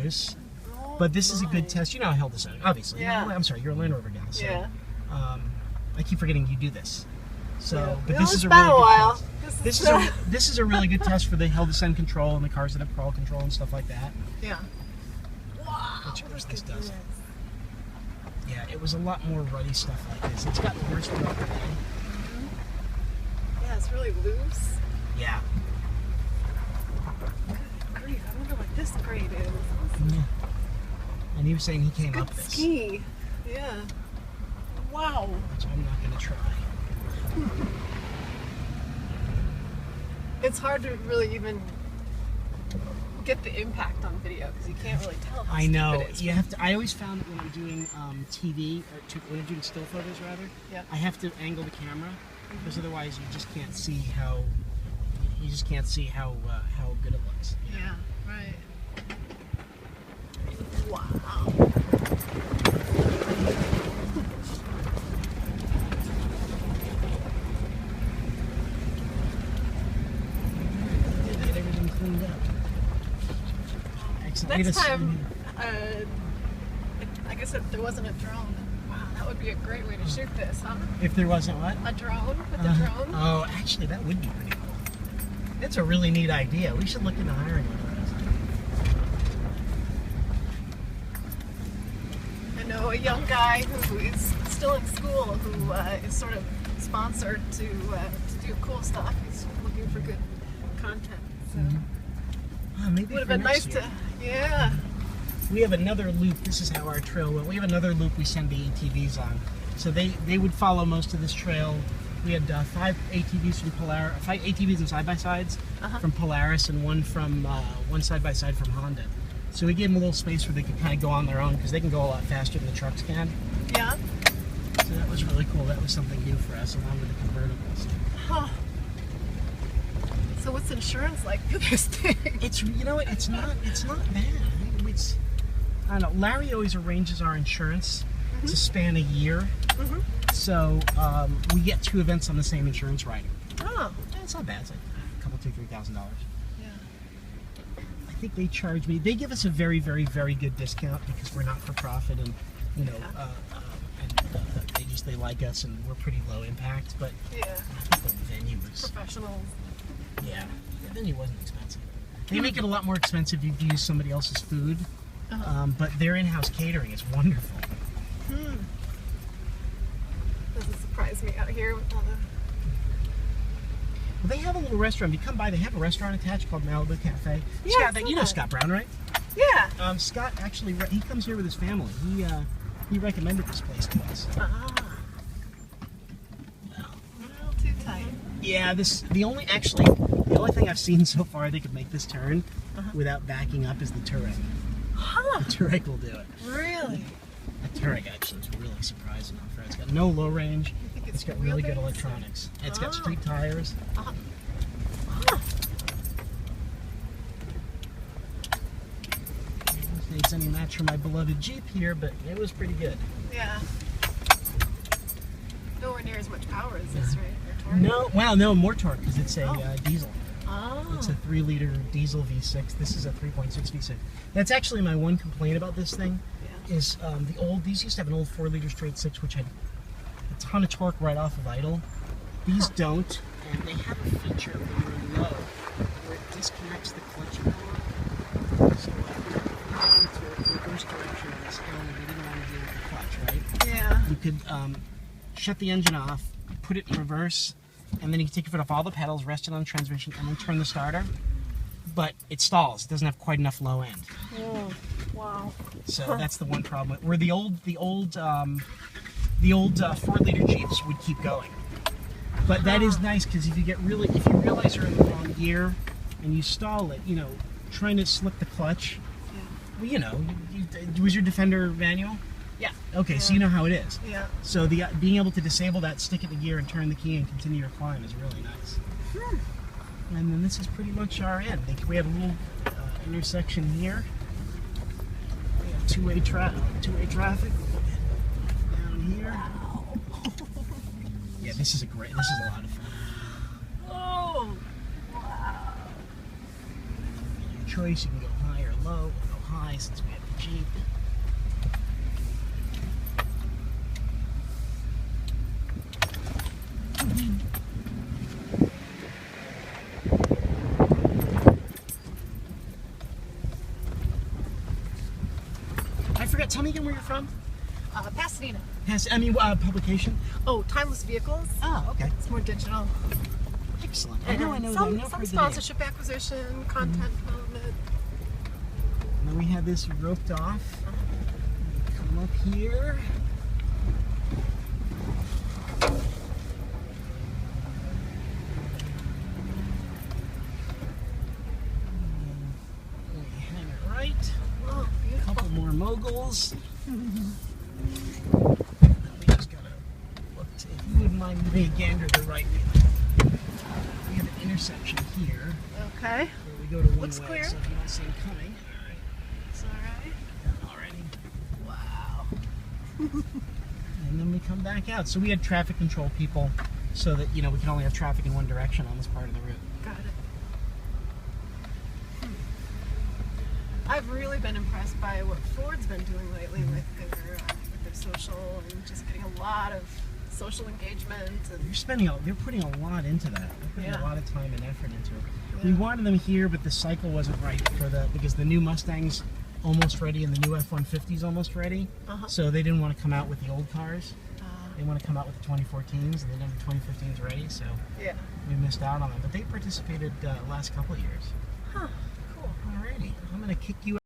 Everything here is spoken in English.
loose. But this is a good test. You know how Hill descending, obviously. Yeah. I'm sorry, you're a Land Rover gal. So, Yeah. I keep forgetting you do this. So, Yeah. but Well, this is it's a been really a good while. test. This is a really good test for the hill descent control and the cars that have crawl control and stuff like that. Yeah. Wow. Which of course this look at does. Yeah, it was a lot more ruddy stuff like this. It's gotten worse throughout the day. Yeah, it's really loose. Yeah. Good grief, I wonder what this grade is. Yeah. And he was saying he came up Good this. ski. Yeah. Wow. Which I'm not going to try. It's hard to really even get the impact on video because you can't really tell how I know. stupid it is. You have to. I always found that when I'm doing TV or when I'm doing still photos, rather, Yeah. I have to angle the camera because otherwise you just can't see how how good it looks. Yeah, right. Wow. Get everything cleaned up. Excellent. Next time, I guess if there wasn't a drone, wow, that would be a great way to shoot this, huh? If there wasn't what? A drone with a drone. Oh, actually, that would be pretty cool. That's a really neat idea. We should look into hiring one of those. I know a young guy who is still in school who is sort of sponsored to do cool stuff. He's looking for good content. So Maybe would have for been next nice year. to, yeah. We have another loop. This is how our trail went. We have another loop we send the ATVs on. So they would follow most of this trail. We had 5 ATVs from Polaris, 5 ATVs and side-by-sides from Polaris, and one from one side-by-side from Honda. So we gave them a little space where they could kind of go on their own because they can go a lot faster than the trucks can. Yeah. So that was really cool. That was something new for us, along with the convertibles. Huh. So what's insurance like for this thing? It's it's not bad. I don't know. Larry always arranges our insurance to span a year. So we get 2 events on the same insurance rider. Oh. Yeah, it's not bad. It's like a couple, $2,000-3,000. Yeah. I think they charge me. They give us a very, very, very good discount because we're not for profit, and they like us, and we're pretty low impact. But Yeah. I think the venue was Professionals. yeah, the venue wasn't expensive. They make it a lot more expensive if you use somebody else's food, but their in-house catering is wonderful. Doesn't surprise me out here with all the... Well, they have a little restaurant. If you come by, they have a restaurant attached called Malibu Cafe. Yeah, Scott, I saw you know that. Scott Brown, right? Yeah. Scott actually, he comes here with his family. He recommended this place to us. Ah. Well, A little too tight. yeah, the only thing I've seen so far that could make this turn without backing up is the Touareg. Huh. The Touareg will do it. Really? The Touareg actually is really surprising off-road. It's got no low range. You think It's got really good wheelbase? electronics. It's got Ah. street tires. Huh. It's any match for my beloved Jeep here, but it was pretty good. Yeah. Nowhere near as much power as this, right? Or torque? No, well, no, more torque because it's a diesel. Oh. It's a 3-liter diesel V6. This is a 3.6 V6. That's actually my one complaint about this thing. Yeah. Is these used to have an old 4-liter straight 6, which had a ton of torque right off of idle. These don't, and they have a feature when you're low where it disconnects the clutch power. So into reverse direction of this hill, we didn't want to deal with the clutch, right? Yeah. You could shut the engine off, put it in reverse, and then you can take your foot off all the pedals, rest it on the transmission, and then turn the starter. But it stalls. It doesn't have quite enough low end. Oh, wow. So that's the one problem. Where the old 4-liter Jeeps would keep going. But that is nice because if you realize you're in the wrong gear and you stall it, trying to slip the clutch. Yeah. Well, was your Defender manual? Yeah. Okay, so you know how it is. Yeah. So being able to disable that, stick it in gear, and turn the key and continue your climb is really nice. And then this is pretty much our end. We have a little intersection here. We have two-way traffic down here. Wow. Yeah, this is a lot of fun. Oh, wow. Your choice, you can go high or low. We'll go high since we have the Jeep. I forgot, tell me again where you're from? Pasadena. Publication? Oh, Timeless Vehicles. Oh, okay. It's more digital. Excellent. And I know some that. sponsorship acquisition, content development. And then we have this roped off. Come up here. And we hang it right. Oh, A beautiful. couple more moguls. We just gotta look to, if you wouldn't mind moving a gander the right way. We have an intersection here Okay. where we go to one Looks way. clear. So if you don't see him coming, all right, It's alright. done already. Wow. And then we come back out. So we had traffic control people so that, you know, we can only have traffic in one direction on this part of the route. Got it. I've really been impressed by what Ford's been doing lately with their social and just getting a lot of social engagement. And They're putting a lot into that. They're putting a Yeah. lot of time and effort into it. Yeah. We wanted them here, but the cycle wasn't right because the new Mustang's almost ready and the new F-150's almost ready. Uh-huh. So they didn't want to come out with the old cars. uh, They want to come out with the 2014s, and they didn't have the 2015s ready, so yeah. we missed out on them. But they participated last couple of years. Huh. Cool. Alrighty, I'm going to kick you